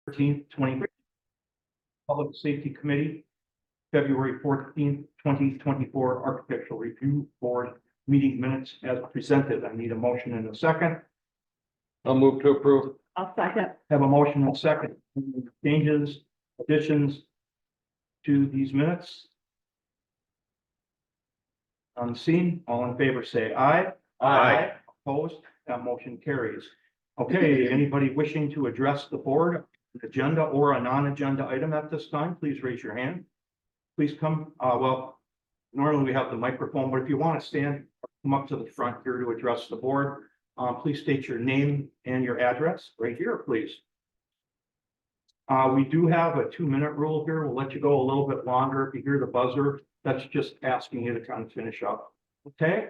14th, 20. Public Safety Committee, February 14th, 2024 Architectural Review Board meeting minutes as presented. I need a motion and a second. I'll move to approve. I'll second. Have a motion and a second. Any changes, additions to these minutes? Unseen, all in favor say aye. Aye. Opposed, that motion carries. Okay, anybody wishing to address the board, an agenda or a non-agenda item at this time, please raise your hand. Please come, well, normally we have the microphone, but if you want to stand, come up to the front here to address the board. Please state your name and your address right here, please. We do have a 2-minute rule here. We'll let you go a little bit longer. If you hear the buzzer, that's just asking you to kind of finish up. Okay,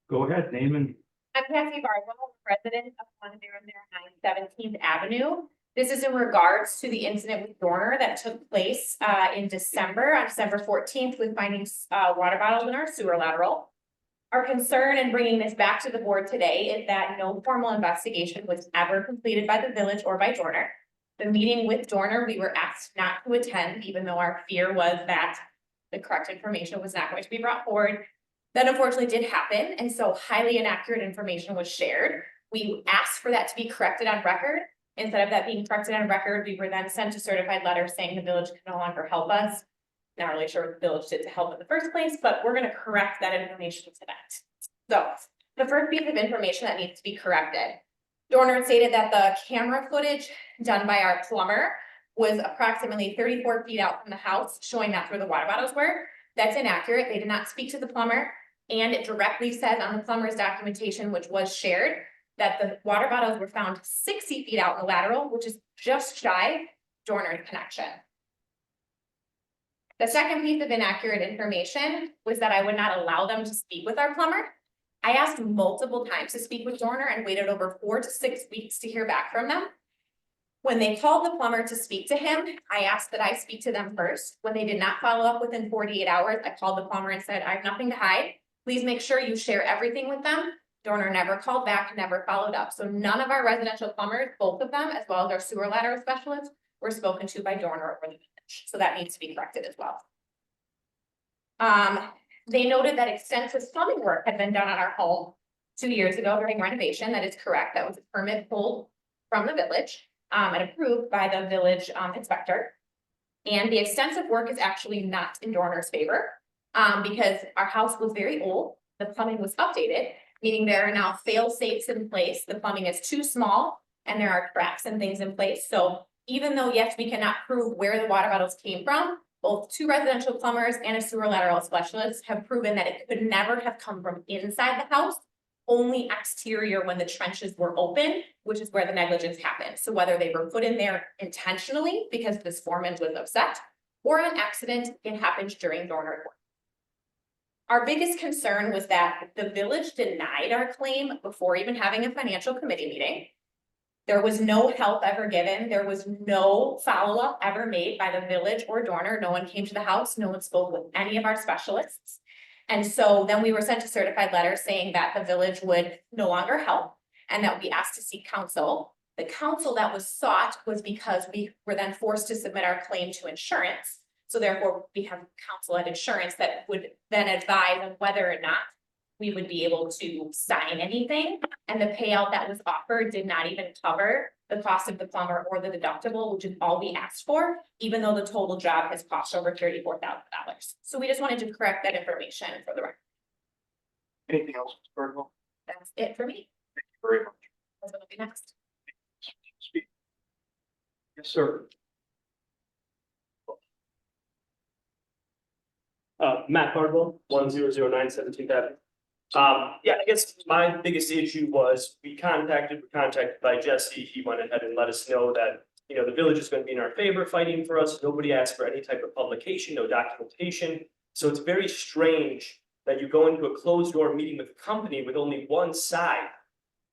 go ahead, name and. I'm Trustee Harbeck, resident of 1009 17th Avenue. This is in regards to the incident with Dorner that took place in December, on December 14th, with finding water bottles in our sewer lateral. Our concern in bringing this back to the board today is that no formal investigation was ever completed by the village or by Dorner. The meeting with Dorner, we were asked not to attend, even though our fear was that the correct information was not going to be brought forward. That unfortunately did happen, and so highly inaccurate information was shared. We asked for that to be corrected on record. Instead of that being corrected on record, we were then sent a certified letter saying the village can no longer help us. Not really sure what the village did to help in the first place, but we're going to correct that information tonight. So the first piece of information that needs to be corrected. Dorner stated that the camera footage done by our plumber was approximately 34 feet out from the house, showing that's where the water bottles were. That's inaccurate. They did not speak to the plumber, and it directly says on the plumber's documentation, which was shared, that the water bottles were found 60 feet out in the lateral, which is just shy Dorner's connection. The second piece of inaccurate information was that I would not allow them to speak with our plumber. I asked multiple times to speak with Dorner and waited over 4 to 6 weeks to hear back from them. When they called the plumber to speak to him, I asked that I speak to them first. When they did not follow up within 48 hours, I called the plumber and said, I have nothing to hide. Please make sure you share everything with them. Dorner never called back, never followed up. So none of our residential plumbers, both of them, as well as our sewer lateral specialists, were spoken to by Dorner or the village. So that needs to be corrected as well. They noted that extensive plumbing work had been done on our home 2 years ago during renovation. That is correct. That was a permit pulled from the village and approved by the village inspector. And the extensive work is actually not in Dorner's favor because our house was very old. The plumbing was updated, meaning there are now fail safes in place. The plumbing is too small and there are cracks and things in place. So even though, yes, we cannot prove where the water bottles came from, both 2 residential plumbers and a sewer lateral specialist have proven that it could never have come from inside the house, only exterior when the trenches were open, which is where the negligence happened. So whether they were put in there intentionally because this foreman was upset or an accident, it happened during Dorner work. Our biggest concern was that the village denied our claim before even having a financial committee meeting. There was no help ever given. There was no follow-up ever made by the village or Dorner. No one came to the house. No one spoke with any of our specialists. And so then we were sent a certified letter saying that the village would no longer help and that we asked to seek counsel. The counsel that was sought was because we were then forced to submit our claim to insurance. So therefore we have counsel at insurance that would then advise on whether or not we would be able to sign anything. And the payout that was offered did not even cover the cost of the plumber or the deductible, which is all we asked for, even though the total job has cost over $34,000. So we just wanted to correct that information for the record. Anything else, Mr. Cardwell? That's it for me. Thank you very much. That's what will be next. Speak. Yes, sir. Matt Cardwell, 1009 17th Avenue. Yeah, I guess my biggest issue was we contacted by Jesse. He went ahead and let us know that, you know, the village is going to be in our favor fighting for us. Nobody asked for any type of publication, no documentation. So it's very strange that you go into a closed door meeting with a company with only one side.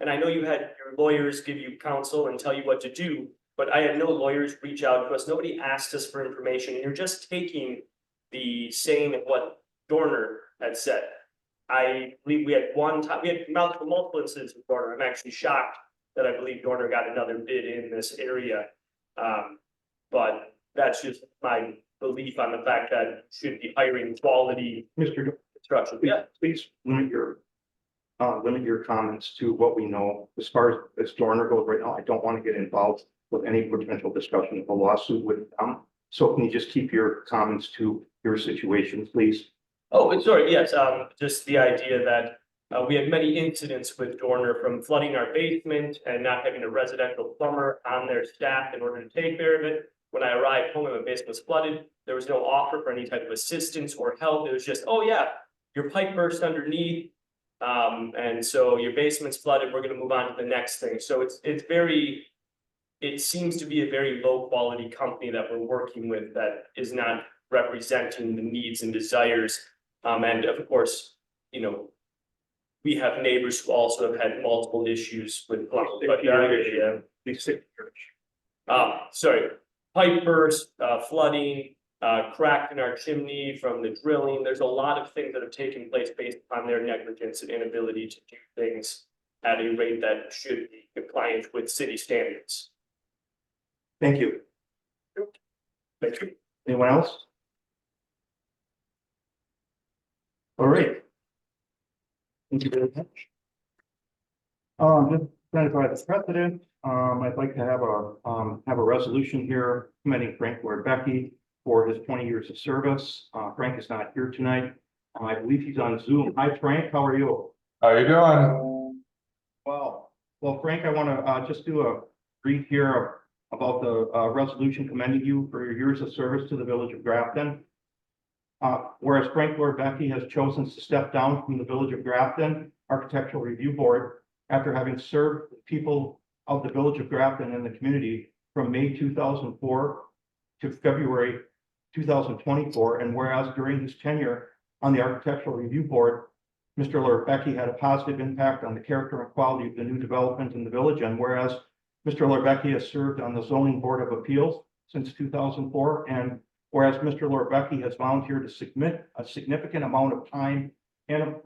And I know you had your lawyers give you counsel and tell you what to do, but I had no lawyers reach out to us. Nobody asked us for information, and you're just taking the saying of what Dorner had said. I believe we had multiple incidents with Dorner. I'm actually shocked that I believe Dorner got another bid in this area. But that's just my belief on the fact that you should be hiring quality Mr. construction. Please, Yeah, please limit your comments to what we know. As far as Dorner goes right now, I don't want to get involved with any potential discussion of a lawsuit with them. So can you just keep your comments to your situation, please? oh, and sorry, yes, just the idea that we had many incidents with Dorner from flooding our basement and not having a residential plumber on their staff in order to take care of it. When I arrived home and my basement was flooded, there was no offer for any type of assistance or help. It was just, oh yeah, your pipe burst underneath. And so your basement's flooded, we're gonna move on to the next thing. So it seems to be a very low quality company that we're working with that is not representing the needs and desires. And of course, you know, we have neighbors who also have had multiple issues with plumbing, but yeah. Please stick to Sorry, pipe burst, flooding, crack in our chimney from the drilling. There's a lot of things that have taken place based on their negligence and inability to do things at a rate that should be compliant with city standards. Thank you. Thank you. Anyone else? All right. Thank you very much. Just kind of by the precedent, I'd like to have a resolution here commending Frank Becky for his 20 years of service. Frank is not here tonight. I believe he's on Zoom. Hi, Frank. How are you? How you doing? Well, Frank, I want to just do a brief here about the resolution commending you for your years of service to the village of Grafton. Whereas Frank Becky has chosen to step down from the Village of Grafton Architectural Review Board after having served the people of the Village of Grafton and the community from May 2004 to February 2024, and whereas during his tenure on the Architectural Review Board, Mr. Becky had a positive impact on the character and quality of the new development in the village, and whereas Mr. Becky has served on the Zoning Board of Appeals since 2004, and whereas Mr. Becky has volunteered to submit a significant amount of time and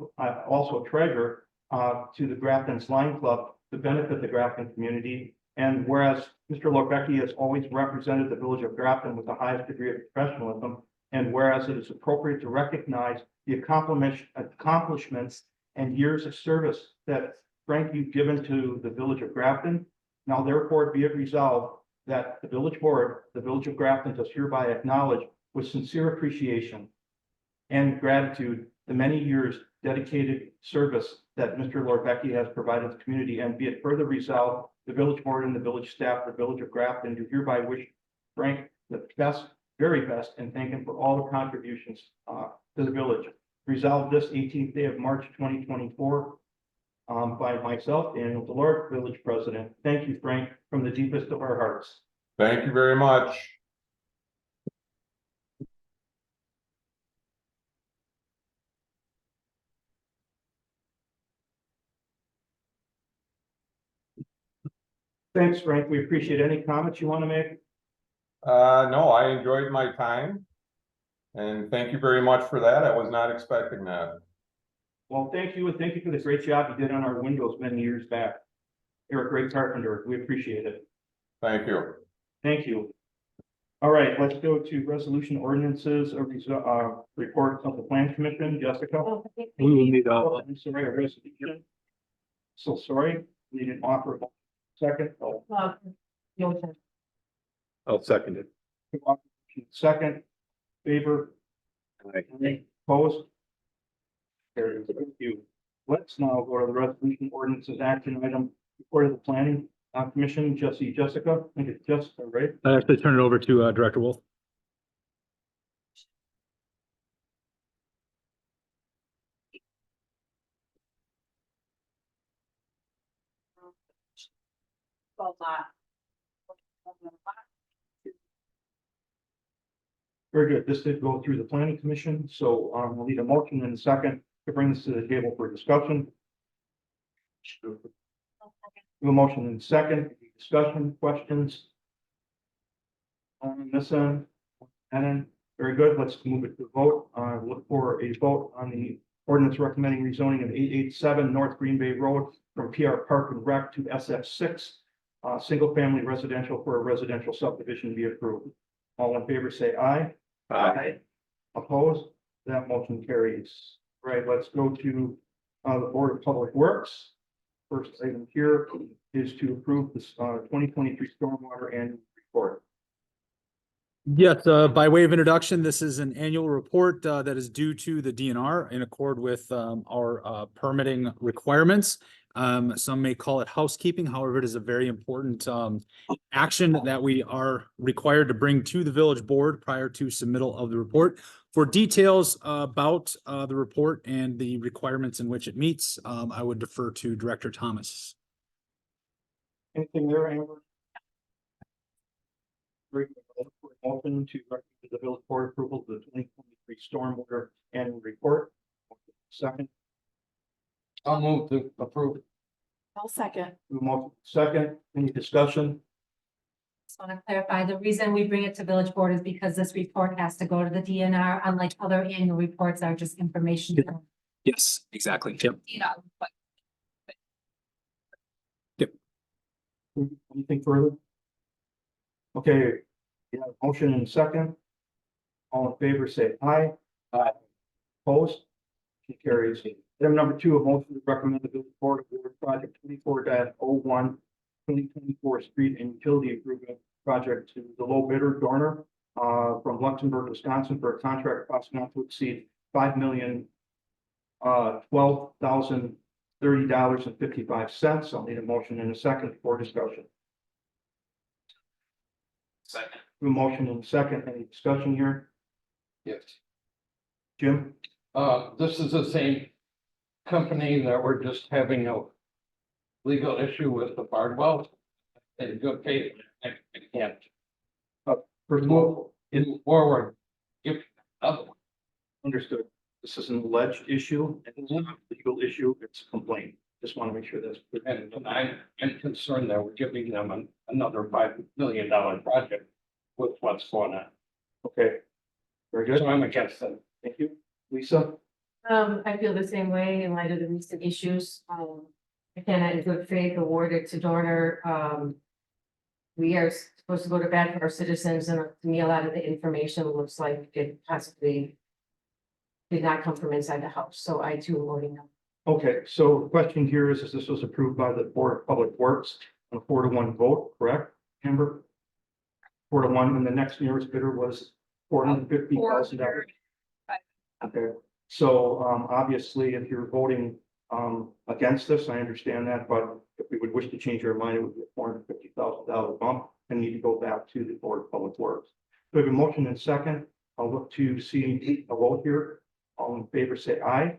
also treasure to the Grafton's Line Club to benefit the Grafton community. And whereas Mr. Becky has always represented the village of Grafton with the highest degree of professionalism, and whereas it is appropriate to recognize the accomplishments and years of service that Frank, you've given to the village of Grafton, now therefore be it resolved that the village board, the village of Grafton does hereby acknowledge with sincere appreciation and gratitude the many years dedicated service that Mr. Becky has provided the community, and be it further resolved, the village board and the village staff, the village of Grafton do hereby wish Frank the best, very best, and thank him for all the contributions to the village. Resolved this 18th day of March 2024 by myself, Daniel Delort, village president. Thank you, Frank, from the deepest of our hearts. Thank you very much. Thanks, Frank. We appreciate any comments you want to make. No, I enjoyed my time. And thank you very much for that. I was not expecting that. Well, thank you, and thank you for the great job you did on our windows many years back. You're a great carpenter. We appreciate it. Thank you. Thank you. All right, let's go to resolution ordinances, report of the plan commission. Jessica? We will need I'm sorry, a resolution. So sorry, we didn't offer a second. Oh, Motion. I'll second it. second, favor, Aye. opposed? Carries. Thank you. Let's now go to the resolution ordinances action item, report of the planning commission. Jessica, I think it's Jessica, right? I have to turn it over to Director Wolf. Very good. This did go through the planning commission, so we'll need a motion in a second to bring this to the table for discussion. We have a motion in a second, discussion, questions? On this end, and very good. Let's move it to vote. Look for a vote on the ordinance recommending rezoning of 887 North Green Bay Road from PR Park and Rec to SF6 single family residential for a residential subdivision be approved. All in favor, say aye. Opposed? That motion carries. Right, let's go to the Board of Public Works. First item here is to approve this 2023 stormwater annual report. Yes, by way of introduction, this is an annual report that is due to the DNR in accord with our permitting requirements. Some may call it housekeeping. However, it is a very important action that we are required to bring to the village board prior to submittal of the report. For details about the report and the requirements in which it meets, I would defer to Director Thomas. Anything there, Amber? Great. Motion to recommend the village board approval of the 2023 stormwater annual report. Second. I'll move to approve. I'll second. Motion second. Any discussion? Just want to clarify, the reason we bring it to village board is because this report has to go to the DNR, unlike other annual reports are just information. Yes, exactly. Yep. Anything further? Okay, yeah, motion and second. All in favor, say aye. Aye. Opposed? Motion carries. Item number 2, a motion to recommend the village board award project 24-01 2024 street and utility improvement project to the low bidder Dorner from Luxembourg, Wisconsin for a contract cost not to exceed $5,012,030.55. I'll need a motion and a second for discussion. Second. A motion and a second. Any discussion here? Yes. Jim? This is the same company that we're just having a legal issue with the Bardwell. In good faith, I can't First of all, move forward. If other one. understood. This is an alleged issue and it's not a legal issue. It's a complaint. Just want to make sure that's. And I'm concerned that we're giving them another $5 million project with what's going on. Okay. Very good. So I'm against them. Thank you. Lisa? I feel the same way in light of the recent issues. Again, in good faith awarded to Dorner. We are supposed to go to bat for our citizens, and to me, a lot of the information looks like it possibly did not come from inside the house, so I too am voting no. Okay, so the question here is this was approved by the Board of Public Works on a 4-1 vote, correct, Amber? 4-1, and the next nearest bidder was $450,000. Okay, so obviously, if you're voting against this, I understand that, but if we would wish to change our mind, it would be a $450,000 bump and need to go back to the Board of Public Works. We have a motion and second. I'll look to see a vote here. All in favor, say aye.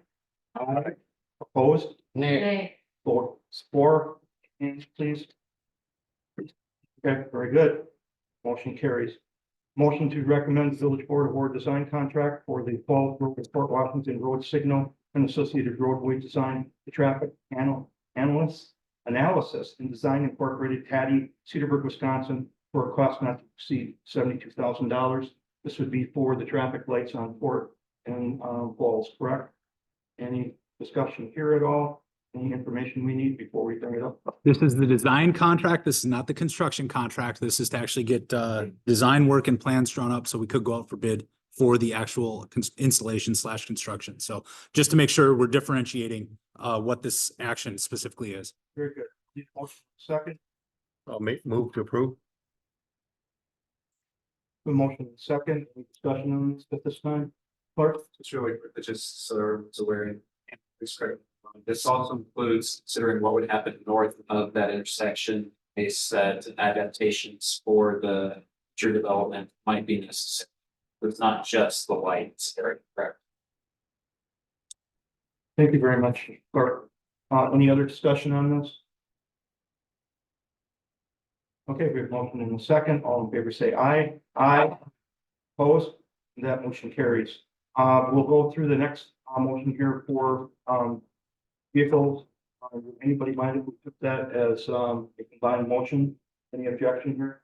Aye. Opposed? Nay. Vote 4, hands please. Okay, very good. Motion carries. Motion to recommend village board award design contract for the Falls Road Port Washington Road Signal and associated roadway design, the traffic analysis and design incorporated Hattie, Cedarburg, Wisconsin, for a cost not to exceed $72,000. This would be for the traffic lights on Fort and Falls, correct? Any discussion here at all? Any information we need before we bring it up? This is the design contract. This is not the construction contract. This is to actually get design work and plans drawn up so we could go out for bid for the actual installation / construction. So just to make sure we're differentiating what this action specifically is. Very good. Need a motion second. I'll move to approve. A motion second. Any discussion on this at this time? Clerk? Just really quick, just so everyone's aware. This also includes considering what would happen north of that intersection. They said adaptations for the future development might be necessary. It's not just the lights, correct? Thank you very much, Clerk. Any other discussion on this? Okay, we have motion in a second. All in favor, say aye. Aye. Opposed? That motion carries. We'll go through the next motion here for vehicles. Anybody mind if we took that as a combined motion? Any objection here?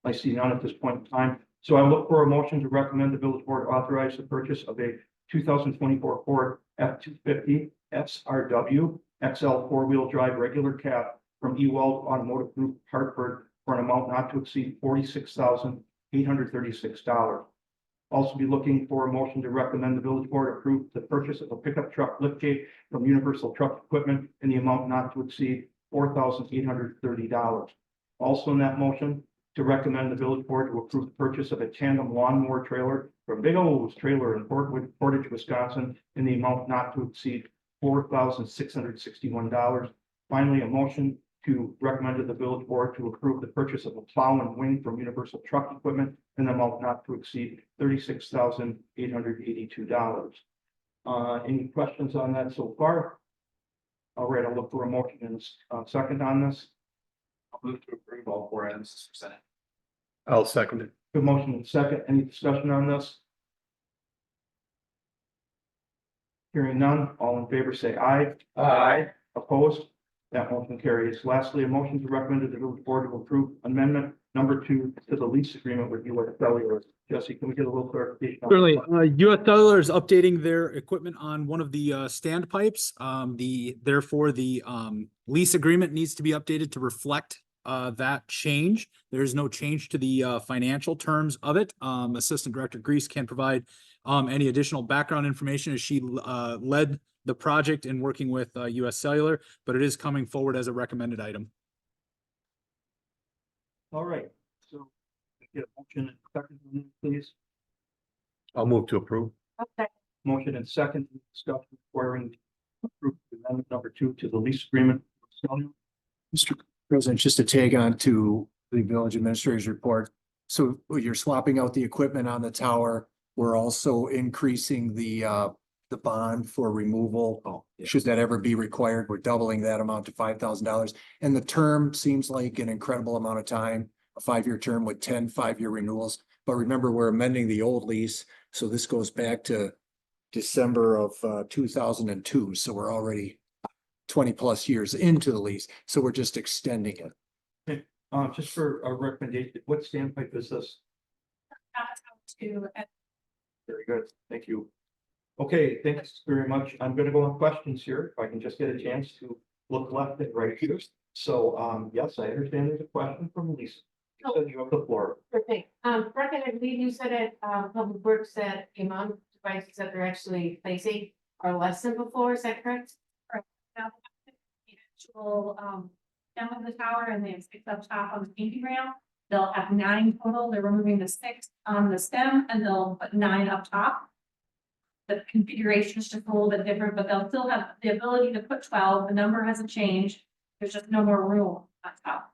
I see none at this point in time. So I look for a motion to recommend the village board authorize the purchase of a 2024 Ford F-250 SRW XL 4-wheel drive regular cab from Ewald Automotive Group, Hartford, for an amount not to exceed $46,836. Also be looking for a motion to recommend the village board approve the purchase of a pickup truck liftgate from Universal Truck Equipment in the amount not to exceed $4,830. Also in that motion, to recommend the village board to approve the purchase of a tandem lawnmower trailer from Big O's Trailer in Portage, Wisconsin, in the amount not to exceed $4,661. Finally, a motion to recommend to the village board to approve the purchase of a plow and wing from Universal Truck Equipment in the amount not to exceed $36,882. Any questions on that so far? All right, I'll look for a motion in a second on this. I'll move to approve all four items as presented. I'll second it. Good motion in second. Any discussion on this? Hearing none, all in favor say aye. Aye. Opposed? That motion carries. Lastly, a motion to recommend to the village board to approve amendment number 2 to the lease agreement with US Cellular. Jesse, can we get a little clarification? on Certainly, that? US Cellular is updating their equipment on one of the standpipes. Therefore, the lease agreement needs to be updated to reflect that change. There is no change to the financial terms of it. Assistant Director Grease can provide any additional background information as she led the project in working with US Cellular, but it is coming forward as a recommended item. All right, so get a motion and second, on this, please. I'll move to approve. Motion and second discussion requiring approval of amendment number 2 to the lease agreement. Mr. President, just to tag on to the village administrator's report. So you're swapping out the equipment on the tower. We're also increasing the bond for removal. Should that ever be required, we're doubling that amount to $5,000. And the term seems like an incredible amount of time, a 5-year term with 10 5-year renewals. But remember, we're amending the old lease. So this goes back to December of 2002. So we're already 20 plus years into the lease. So we're just extending it. Just for a recommendation, what standpipe is this? Very good, thank you. Okay, thanks very much. I'm gonna go on questions here, if I can just get a chance to look left and right here. So, yes, I understand there's a question from Lisa. You said you have the floor. Perfect. Bracken, I believe you said at, Public Works that the amount of devices that they're actually placing are less than before, is that correct? Now, the actual stem of the tower, and they have 6 up top on the painting rail. They'll have 9 total. They're removing the 6 on the stem, and they'll put 9 up top. The configuration is just a little bit different, but they'll still have the ability to put 12. The number hasn't changed. There's just no more room on top.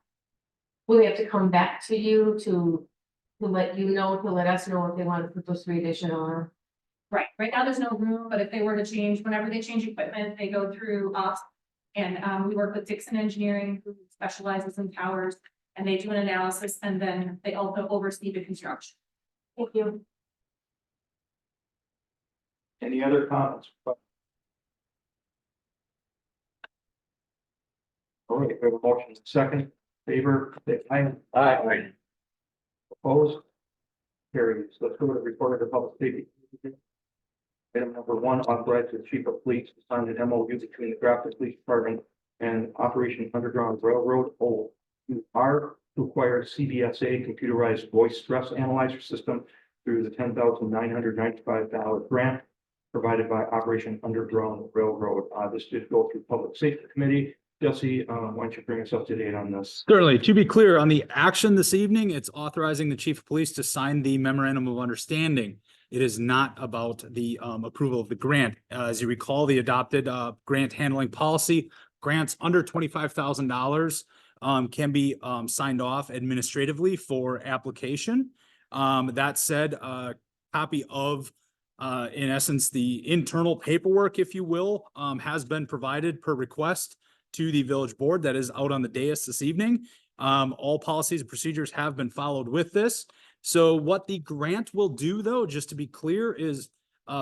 Will they have to come back to you to let you know, to let us know if they want to put those 3 additional on? Right now, there's no room, but if they were to change, whenever they change equipment, they go through us. And we work with Dixon Engineering, who specializes in towers, and they do an analysis, and then they also oversee the construction. Thank you. Any other comments? All right, we have a motion second, favor, say aye. Aye. Opposed? Carries. Let's go to the report of the public safety. Item number 1, authorize the chief of police to sign an MOU between the Grafton Police Department and Operation Underground Railroad, OUR, to acquire CBSA computerized voice stress analyzer system through the $10,995 grant provided by Operation Underground Railroad. This did go through Public Safety Committee. Jesse, why don't you bring us up to date on this? Certainly. To be clear on the action this evening, it's authorizing the chief of police to sign the memorandum of understanding. It is not about the approval of the grant. As you recall, the adopted grant handling policy, grants under $25,000 can be signed off administratively for application. That said, a copy of, in essence, the internal paperwork, if you will, has been provided per request to the village board that is out on the dais this evening. All policies and procedures have been followed with this. So what the grant will do, though, just to be clear, is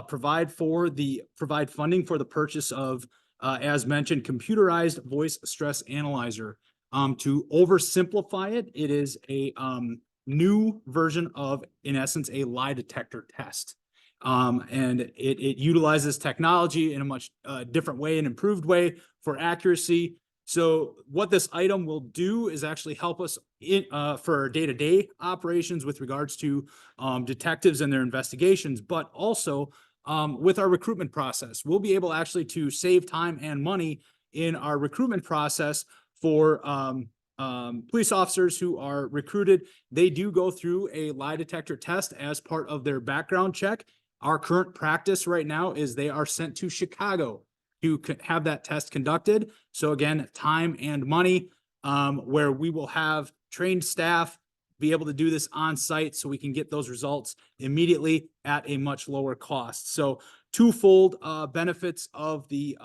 provide funding for the purchase of, as mentioned, computerized voice stress analyzer. To oversimplify it, it is a new version of, in essence, a lie detector test. And it utilizes technology in a much different way, an improved way for accuracy, So what this item will do is actually help us in, for our day-to-day operations with regards to, detectives and their investigations, but also, with our recruitment process. We'll be able actually to save time and money in our recruitment process for, police officers who are recruited. They do go through a lie detector test as part of their background check. Our current practice right now is they are sent to Chicago to have that test conducted. So again, time and money, where we will have trained staff be able to do this on site so we can get those results immediately at a much lower cost. So twofold benefits of the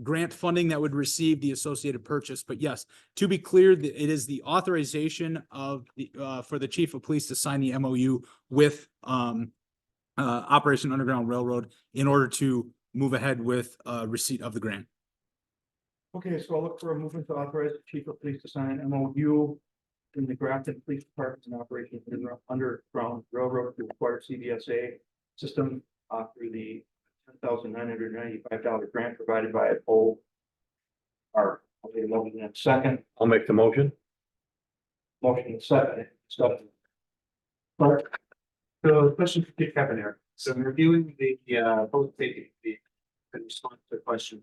grant funding that would receive the associated purchase. But yes, to be clear, it is the authorization of the for the chief of police to sign the MOU with Operation Underground Railroad in order to move ahead with receipt of the grant. Okay, so I'll look for a movement to authorize the chief of police to sign an MOU in the Grafton Police Department and Operation Underground Railroad to acquire CVSA system through the $10,995 grant provided by a poll. I'll make a motion in a second. I'll make the motion. Motion in a second. Discussion. So question for Chief Cavanagh. So in reviewing the public safety, in response to the question,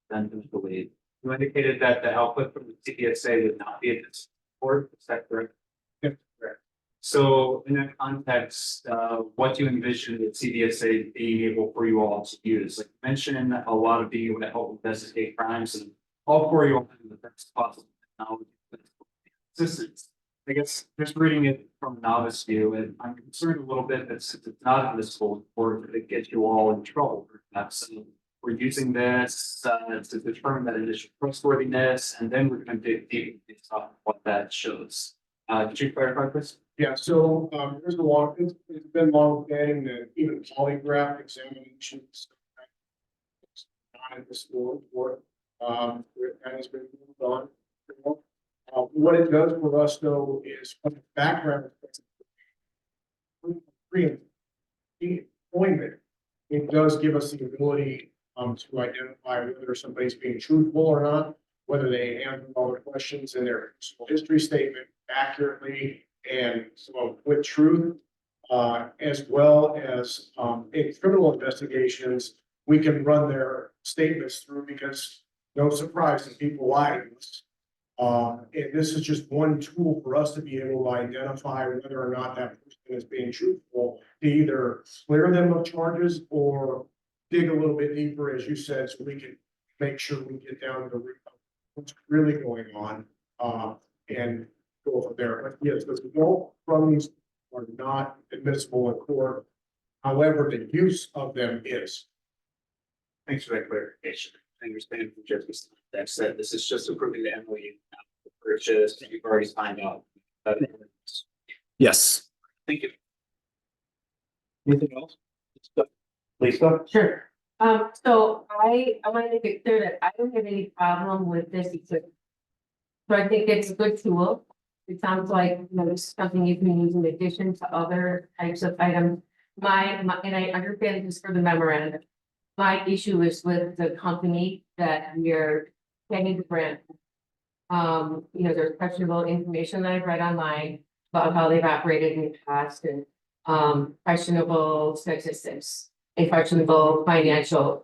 then was delayed. You indicated that the output from the CPSA would not be at this board. Is that correct? Yep. Correct. So in that context, what do you envision the CPSA being able for you all to use? Like you mentioned, a lot of being able to help investigate crimes, and all for you all have the best possible technology assistance. I guess just reading it from a novice view, and I'm concerned a little bit that since it's not invisible, or that it gets you all in trouble. Perhaps we're using this to determine that initial trustworthiness, and then we're going to dig deep into what that shows. Could you clarify this? Yeah, so there's a long, it's been long standing that even polygraph examinations. Not in the school report, that has been moved on. What it does for us though is from the background. Pre-employment, it does give us the ability to identify whether somebody's being truthful or not, whether they answer all the questions in their history statement accurately and so with truth, as well as in criminal investigations, we can run their statements through because no surprise that people lie to us. And this is just one tool for us to be able to identify whether or not that person is being truthful, to either clear them of charges or dig a little bit deeper, as you said, so we can make sure we get down to the root of what's really going on, and go from there. But yes, the result from these are not admissible in court. However, the use of them is. Thanks for that clarification. I understand from Jeff's that said this is just approving the MOU purchase. You've already signed out. Yes. Thank you. Anything else? Lisa? Sure. So I want to make it clear that I don't have any problem with this equipment. So I think it's a good tool. It sounds like, you know, this is something you can use in addition to other types of items. And I understand this for the memorandum. My issue is with the company that we're getting the grant. You know, there's questionable information that I've read online about how they've operated in the past and questionable statistics and questionable financial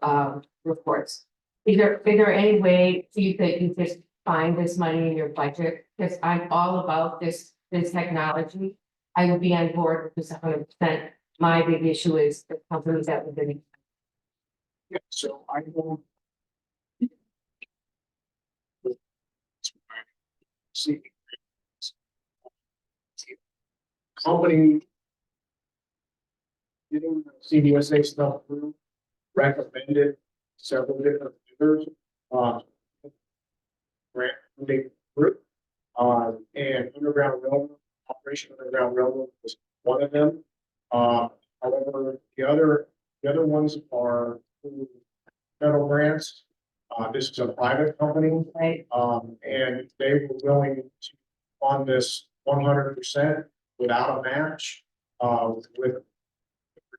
reports. Is there any way you could just find this money in your budget? Because I'm all about this technology. I would be on board with this 100%. My big issue is the companies that we've been. Yeah, so I will. See. Company. Getting the CDSA stuff through, recommended several different vendors. Grant funding group. And Underground Railroad, Operation Underground Railroad was one of them. However, the other ones are through federal grants. This is a private company. Right. And they were willing to fund this 100% without a match. With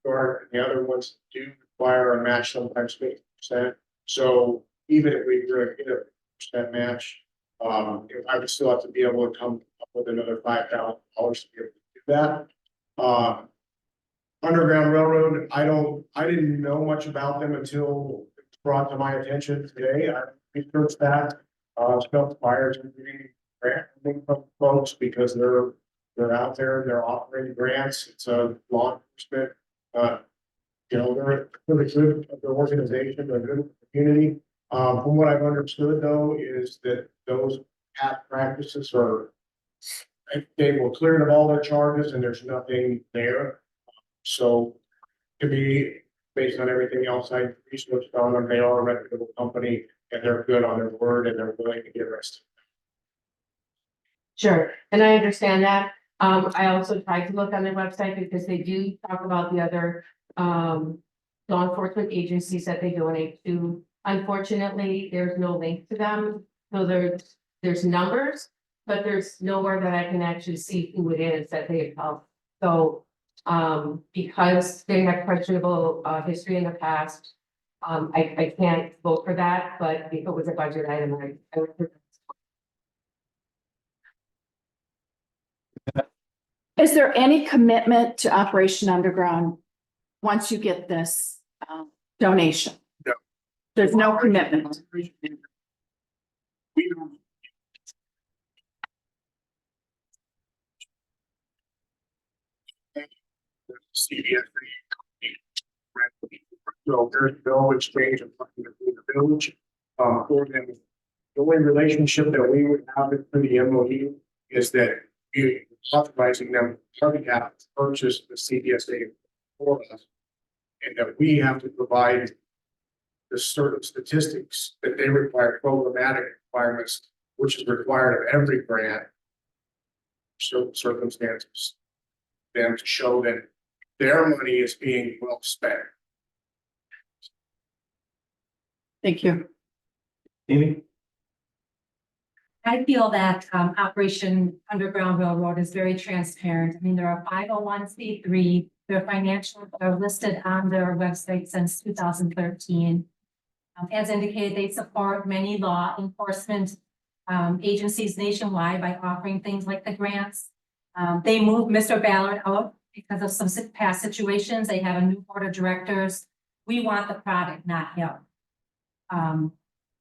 regard, the other ones do require a match, sometimes 50%. So even if we were to get 100% match. I would still have to be able to come up with another $5,000 to be able to do that. Underground Railroad, I didn't know much about them until it was brought to my attention today. I researched that, spelled fires and grant from folks because they're out there, they're operating grants. It's a law enforcement, they're really good, the organization, they're good community. From what I've understood though, is that those past practices are, they will clear of all their charges and there's nothing there. So to me, based on everything else I researched on them, they are a reputable company and they're good on their word and they're willing to get arrested. Sure, and I understand that. I also tried to look on their website because they do talk about the other law enforcement agencies that they donate to. Unfortunately, there's no link to them. So there's numbers, but there's nowhere that I can actually see who it is that they help. So because they have questionable history in the past, I can't vote for that, but if it was a budget item, I would. Is there any commitment to Operation Underground once you get this donation? No. There's no commitment. We don't. CBS. So there's no exchange of money between the village, for them. The only relationship that we would have for the MOU is that you authorizing them to purchase the CBSA for us. And that we have to provide the certain statistics that they require, programmatic requirements, which is required of every grant. Certain circumstances, them to show that their money is being well spent. Thank you. Amy? I feel that Operation Underground Railroad is very transparent. I mean, there are 501c3, their financials are listed on their website since 2013. As indicated, they support many law enforcement agencies nationwide by offering things like the grants. They moved Mr. Ballard out because of some past situations. They have a new board of directors. We want the product, not him.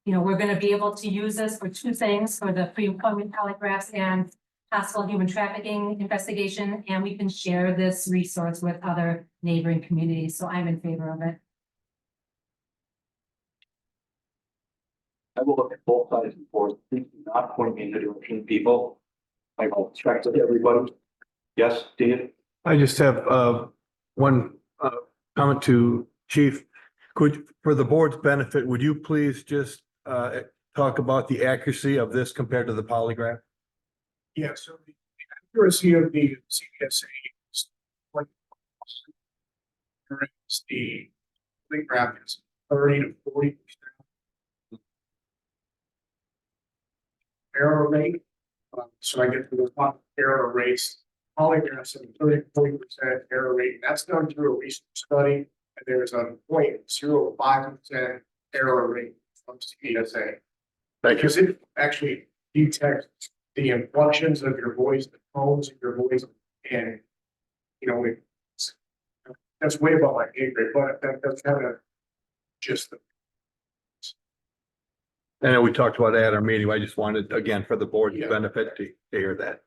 You know, we're going to be able to use this for two things, for the pre-employment polygraphs and possible human trafficking investigation, and we can share this resource with other neighboring communities. So I'm in favor of it. I will look at both sides and forth. Please do not point me in the direction of people. I will check with everybody. Yes, Dave? I just have one comment to Chief. Could, for the board's benefit, would you please just talk about the accuracy of this compared to the polygraph? Yeah, so the accuracy of the CBSA is what the polygraph is 30 to 40% error rate. So I get to the top error rates. Polygraphs have 30 to 40% error rate. That's done through a research study, and there's a 0.05% error rate from CBSA. Because it actually detects the inflections of your voice, the tones of your voice, and you know, that's way above my pay grade, but that's kind of just the. I know we talked about that at our meeting. I just wanted, again, for the board's Yeah. benefit to hear that.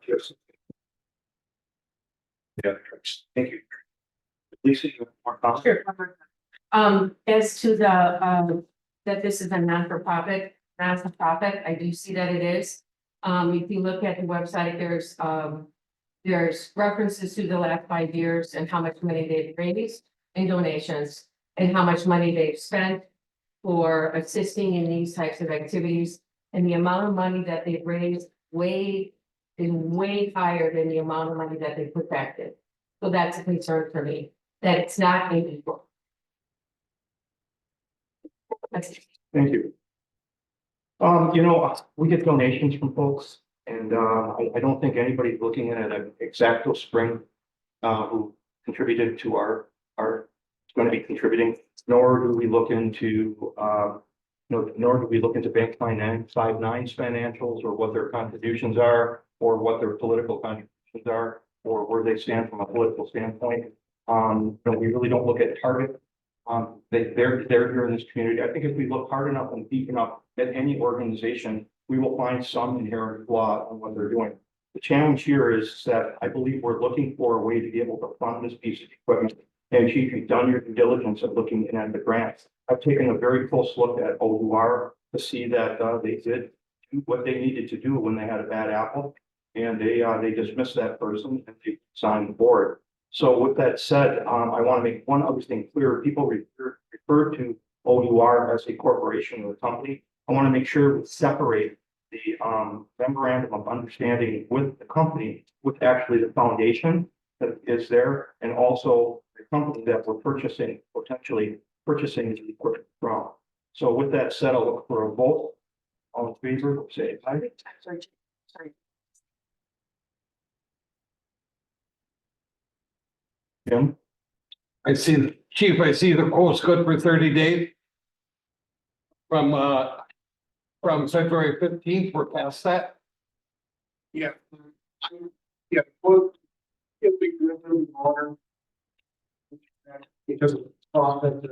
Yes. Yeah, thank you. Lisa, you have more comments? Sure. As to the, that this is a non-for-profit, I do see that it is. If you look at the website, there's references to the last 5 years and how much money they've raised in donations and how much money they've spent for assisting in these types of activities. And the amount of money that they've raised is way higher than the amount of money that they put back in. So that's a concern for me, that it's not equal. Thank you. You know, we get donations from folks, and I don't think anybody's looking at an Exacto Spring who contributed to our going to be contributing, nor do we look into nor do we look into Bank 959's financials or what their contributions are, or what their political contributions are, or where they stand from a political standpoint. We really don't look at target. They're here in this community. I think if we look hard enough and deep enough at any organization, we will find some inherent flaw in what they're doing. The challenge here is that I believe we're looking for a way to be able to fund this piece of equipment. And Chief, you've done your due diligence of looking at the grants. I've taken a very close look at OUR to see that they did do what they needed to do when they had a bad apple. And they dismissed that person and they signed the board. So with that said, I want to make one other thing clear. People refer to OUR as a corporation or a company. I want to make sure we separate the memorandum of understanding with the company with actually the foundation that is there, and also the company that we're potentially purchasing the equipment from. So with that said, I'll look for a vote. All in favor, say aye. Sorry. Jim? I see, Chief, I see the quote's good for 30 days. From February 15th, we're past that. Yeah. Yeah, well, it'll be good for the water. Because of the profit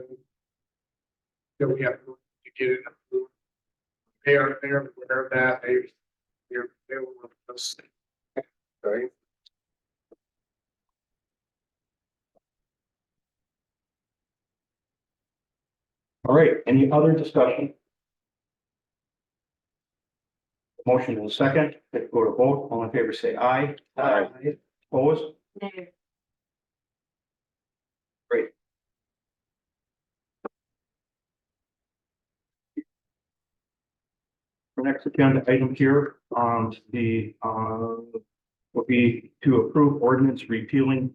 that we have to get it approved. They are aware of that. They will work with us. Sorry. All right, any other discussion? Motion in a second, let's go to vote. All in favor, say aye. Aye. Opposed? Great. For next agenda item here, would be to approve ordinance repealing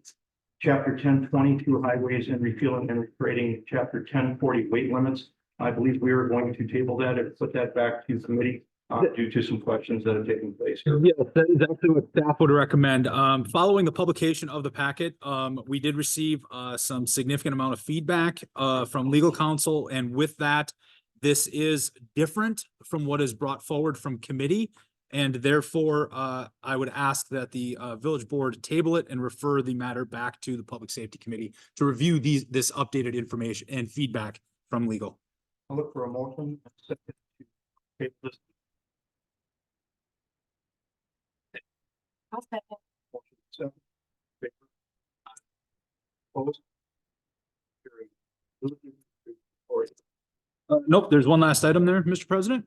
Chapter 1022 highways and repealing and recreating Chapter 1040 weight limits. I believe we are going to table that and put that back to committee due to some questions that have taken place here. Yes, that is actually what staff would recommend. Following the publication of the packet, we did receive some significant amount of feedback from legal counsel, and with that, this is different from what is brought forward from committee. And therefore, I would ask that the village board table it and refer the matter back to the Public Safety Committee to review this updated information and feedback from legal. I'll look for a motion. Table this. I'll second. Motion accepted. Favor? Opposed? Carried. Nope, there's one last item there, Mr. President.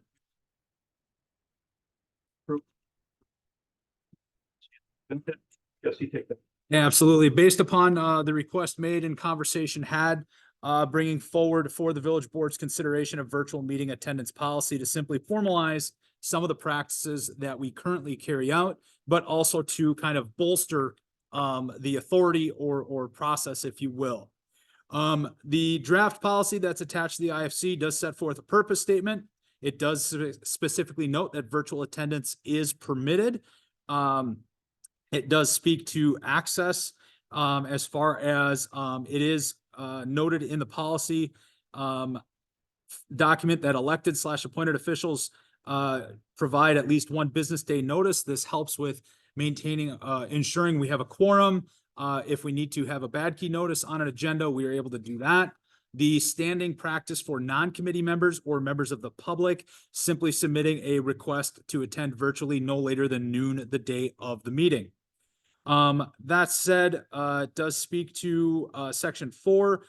Yes, you take that. Yeah, absolutely. Based upon the request made and conversation had, bringing forward for the village board's consideration of virtual meeting attendance policy to simply formalize some of the practices that we currently carry out, but also to kind of bolster the authority or process, if you will. The draft policy that's attached to the IFC does set forth a purpose statement. It does specifically note that virtual attendance is permitted. It does speak to access as far as it is noted in the policy document that elected/appointed officials provide at least one business day notice. This helps with maintaining, ensuring we have a quorum. If we need to have a bad key notice on an agenda, we are able to do that. The standing practice for non-committee members or members of the public, simply submitting a request to attend virtually no later than noon the day of the meeting. That said, it does speak to section 4.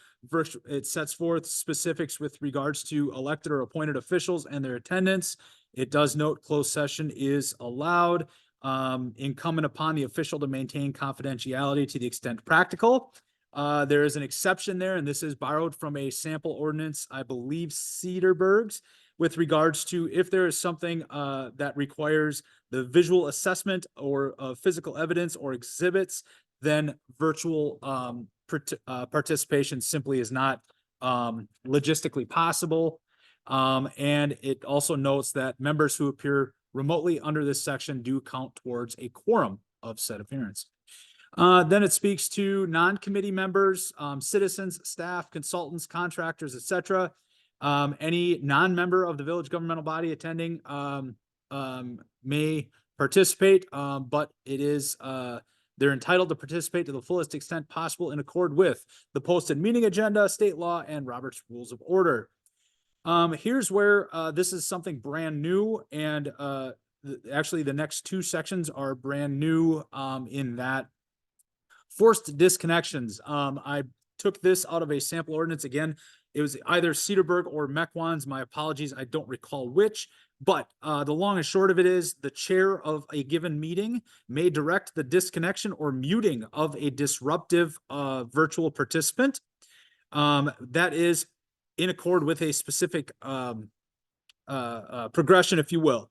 It sets forth specifics with regards to elected or appointed officials and their attendance. It does note closed session is allowed, incumbent upon the official to maintain confidentiality to the extent practical. There is an exception there, and this is borrowed from a sample ordinance, I believe Cedarburg's, with regards to if there is something that requires the visual assessment or physical evidence or exhibits, then virtual participation simply is not logistically possible. And it also notes that members who appear remotely under this section do count towards a quorum of said appearance. Then it speaks to non-committee members, citizens, staff, consultants, contractors, etc. Any non-member of the village governmental body attending, may participate, but it is, they're entitled to participate to the fullest extent possible in accord with the posted meeting agenda, state law, and Robert's Rules of Order. Here's where, this is something brand new, and, actually the next two sections are brand new, in that forced disconnections. I took this out of a sample ordinance. Again, it was either Cedarburg or Mequons. My apologies, I don't recall which. But the long and short of it is the chair of a given meeting may direct the disconnection or muting of a disruptive virtual participant. That is in accord with a specific progression, if you will.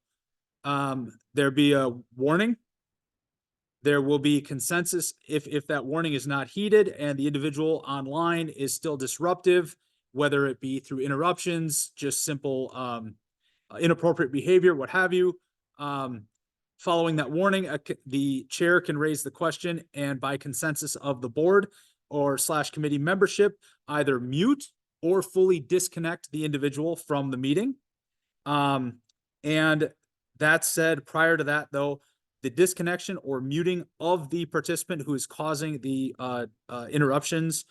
There be a warning. There will be consensus if that warning is not heeded and the individual online is still disruptive, whether it be through interruptions, just simple inappropriate behavior, what have you. Following that warning, the chair can raise the question and by consensus of the board or / committee membership, either mute or fully disconnect the individual from the meeting. And that said, prior to that though, the disconnection or muting of the participant who is causing the interruptions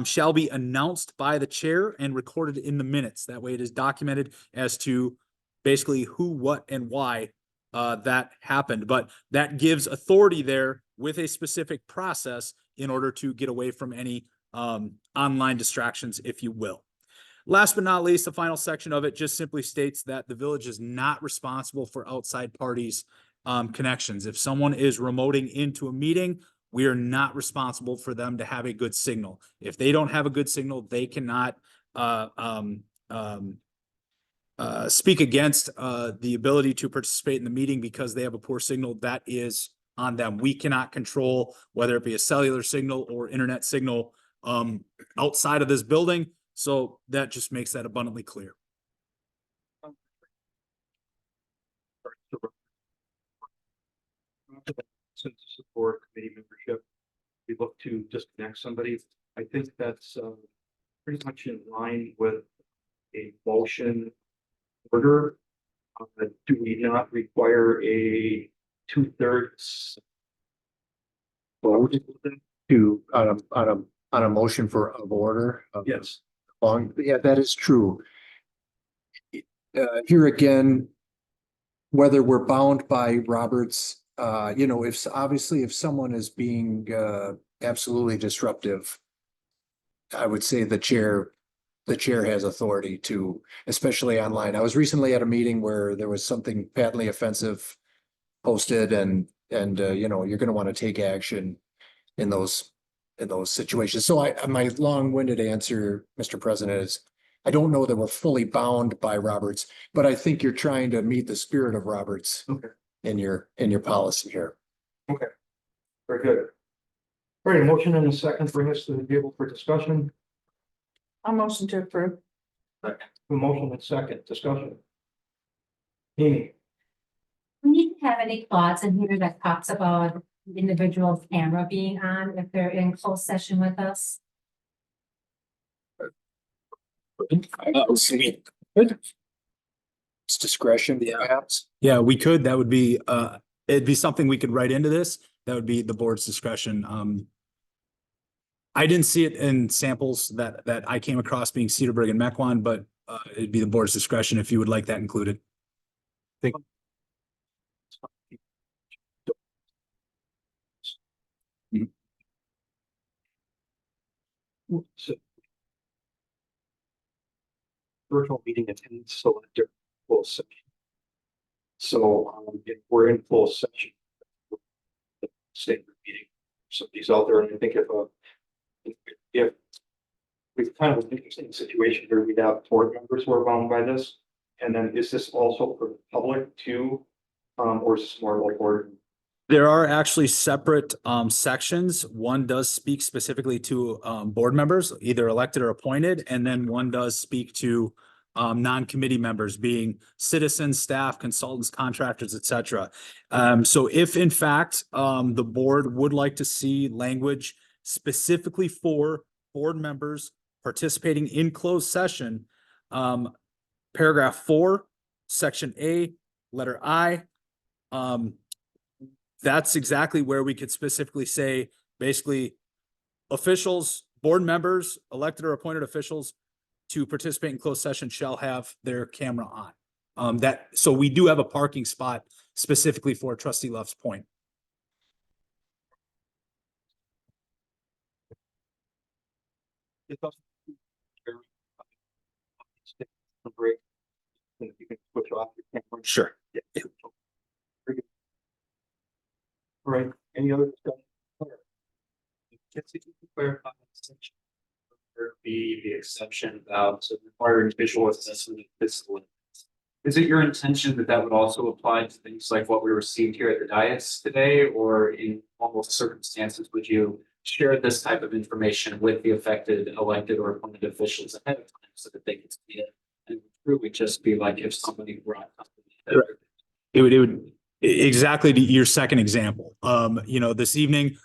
shall be announced by the chair and recorded in the minutes. That way it is documented as to basically who, what, and why that happened. But that gives authority there with a specific process in order to get away from any online distractions, if you will. Last but not least, the final section of it just simply states that the village is not responsible for outside parties' connections. If someone is remoting into a meeting, we are not responsible for them to have a good signal. If they don't have a good signal, they cannot speak against the ability to participate in the meeting because they have a poor signal. That is on them. We cannot control whether it be a cellular signal or internet signal outside of this building. So that just makes that abundantly clear. Since support committee membership, we look to disconnect somebody. I think that's pretty much in line with a motion order. Do we not require a 2/3 vote To, on a motion for of order? Yes. Yeah, that is true. Here again, whether we're bound by Roberts, if obviously if someone is being absolutely disruptive, I would say the chair has authority to, especially online. I was recently at a meeting where there was something patently offensive posted and you're going to want to take action in those situations. So my long-winded answer, Mr. President, is I don't know that we're fully bound by Roberts, but I think you're trying to meet the spirit of Roberts. Okay. In your policy here. Okay. Very good. All right, a motion and a second bring us to the table for discussion. A motion to approve. A motion and second discussion. Amy. Do you have any thoughts in here that talks about the individual's camera being on if they're in closed session with us? It's discretion, perhaps. Yeah, we could. That would be it'd be something we could write into this. That would be the board's discretion. I didn't see it in samples that I came across being Cedarburg and Mequon, but it'd be the board's discretion if you would like that included. So, virtual meeting attendance selected full session. So if we're in full session, the standard meeting, somebody's out there, and I think if we've kind of an interesting situation here, we have board members who are bound by this, and then is this also for the public too, or is this more like board? There are actually separate sections. One does speak specifically to board members, either elected or appointed, and then one does speak to non-committee members being citizens, staff, consultants, contractors, etc. So if in fact the board would like to see language specifically for board members participating in closed session, Paragraph 4, section A, letter I. That's exactly where we could specifically say, basically, officials, board members, elected or appointed officials to participate in closed session shall have their camera on. So we do have a parking spot specifically for Trustee Luft's point. Break. If you can switch off your camera. Sure. Yeah. Very good. All right, any other discussion? Just to clarify, the exception about requiring visual assessment of physical. Is it your intention that that would also apply to things like what we received here at the dais today, or in almost circumstances, would you share this type of information with the affected elected or appointed officials ahead of time so that they can see it? And it would just be like if somebody brought something. It would exactly to your second example. This evening,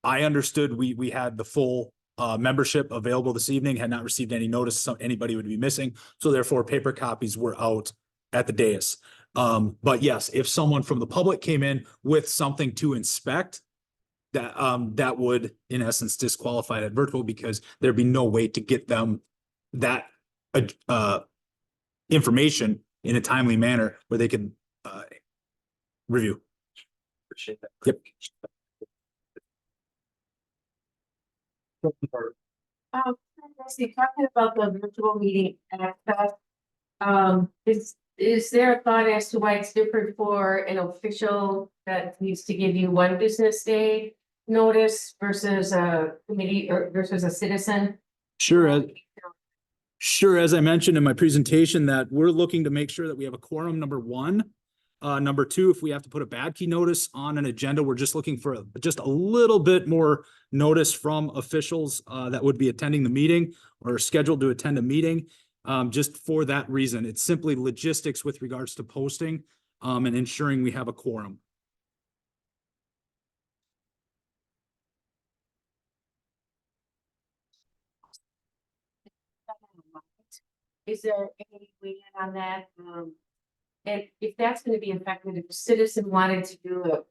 I understood we had the full membership available this evening, had not received any notice anybody would be missing. So therefore paper copies were out at the dais. But yes, if someone from the public came in with something to inspect, that would in essence disqualify that virtual, because there'd be no way to get them that information in a timely manner where they could review. Appreciate that. Yep. Talking about the virtual meeting access, is there a thought as to why it's different for an official that needs to give you one business day notice versus a committee or versus a citizen? Sure. As I mentioned in my presentation, that we're looking to make sure that we have a quorum, number one. Number two, if we have to put a bad key notice on an agenda, we're just looking for just a little bit more notice from officials that would be attending the meeting or scheduled to attend a meeting. Just for that reason, it's simply logistics with regards to posting and ensuring we have a quorum. Is there any way on that? And if that's going to be effective, if a citizen wanted to do a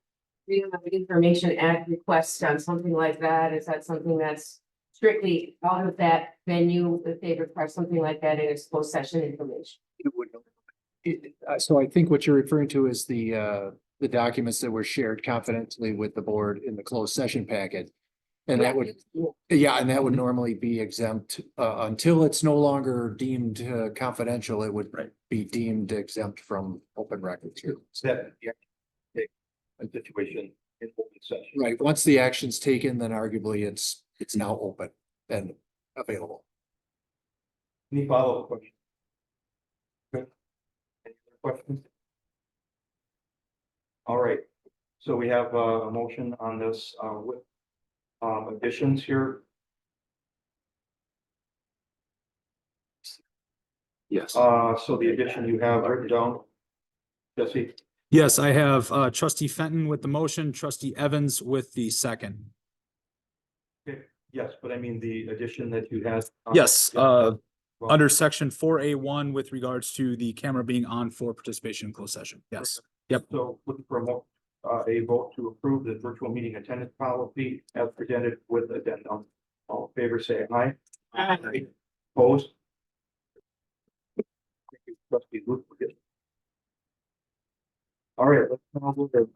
Freedom of Information Act request on something like that, is that something that's strictly out of that venue if they require something like that in its closed session information? So I think what you're referring to is the documents that were shared confidentially with the board in the closed session packet. And that would, and that would normally be exempt until it's no longer deemed confidential. It would be deemed exempt from open records. That, a situation in open session. Right. Once the action's taken, then arguably it's now open and available. Any follow-up questions? Good. Any other questions? All right. So we have a motion on this with additions here. Yes. So the addition you have written down, Jesse? Yes, I have Trustee Fenton with the motion, Trustee Evans with the second. Okay. Yes, but I mean the addition that you had. Yes, under section 4A1 with regards to the camera being on for participation in closed session. Yes. Yep. So looking for a vote to approve the virtual meeting attendance policy as presented with addendum. All in favor, say aye. Aye. Opposed? Trustee Luft. All right, let's now look at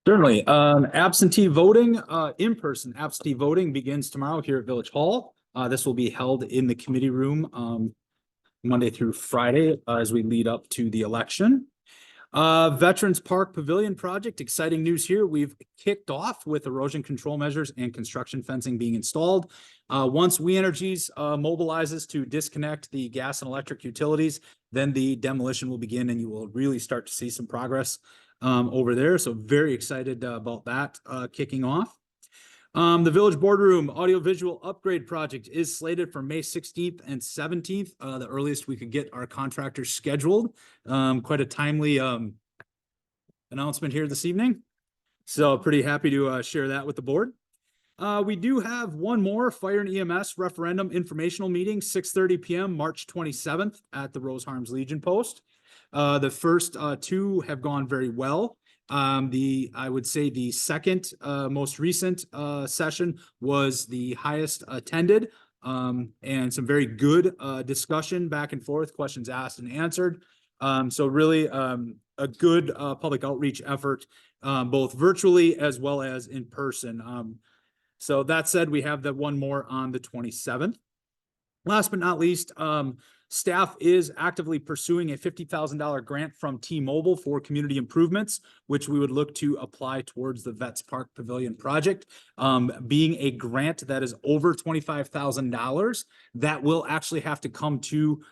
Certainly. Absentee voting, in-person absentee voting begins tomorrow here at Village Hall. This will be held in the committee room Monday through Friday as we lead up to the election. Veterans Park Pavilion project, exciting news here. We've kicked off with erosion control measures and construction fencing being installed. Once We Energies mobilizes to disconnect the gas and electric utilities, then the demolition will begin and you will really start to see some progress over there. So very excited about that kicking off. The Village Boardroom audiovisual upgrade project is slated for May 16th and 17th, the earliest we could get our contractors scheduled. Quite a timely announcement here this evening. So pretty happy to share that with the board. We do have one more fire and EMS referendum informational meeting, 6:30 PM, March 27th at the Rose Harms Legion Post. The first two have gone very well. I would say the second most recent session was the highest attended. And some very good discussion back and forth, questions asked and answered. So really a good public outreach effort, both virtually as well as in person. So that said, we have the one more on the 27th. Last but not least, staff is actively pursuing a $50,000 grant from T-Mobile for community improvements, which we would look to apply towards the Vets Park Pavilion project. Being a grant that is over $25,000, that will actually have to come to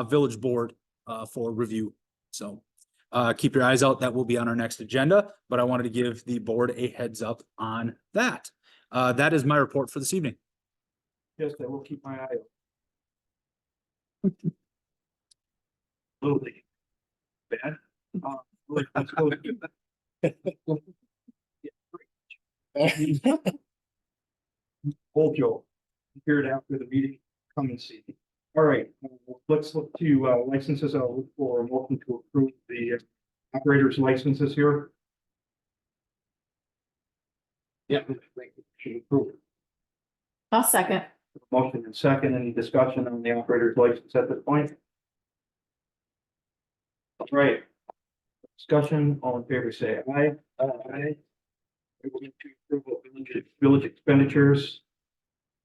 village board for review. So keep your eyes out. That will be on our next agenda, but I wanted to give the board a heads up on that. That is my report for this evening. Yes, I will keep my eye out. Absolutely. Bad. Let's go. Hold Joe. Here after the meeting, come and see. All right, let's look to licenses. I'll look for a motion to approve the operator's licenses here. Yeah. Should approve it. I'll second. Motion and second. Any discussion on the operator's license at this point? All right. Discussion, all in favor, say aye. Aye. We're going to approve of village expenditures.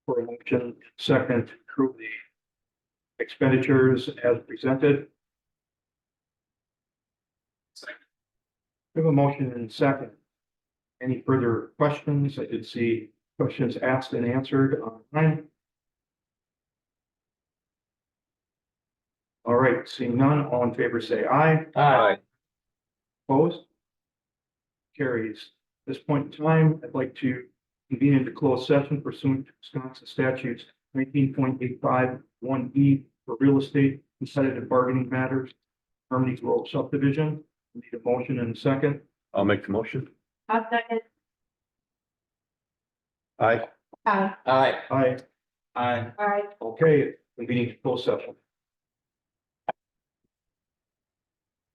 For a motion, second, to approve the expenditures as presented. Second. We have a motion and second. Any further questions? I did see questions asked and answered online. All right, seeing none, all in favor say aye. Aye. Opposed? Carries. At this point in time, I'd like to convene into closed session pursuant to Wisconsin statutes 19.851E for real estate competitive bargaining matters, Harmony Grove Subdivision. Need a motion and a second. I'll make the motion. I'll second. Aye. Aye. Aye. Aye. Aye. Aye. Okay, convening to closed session.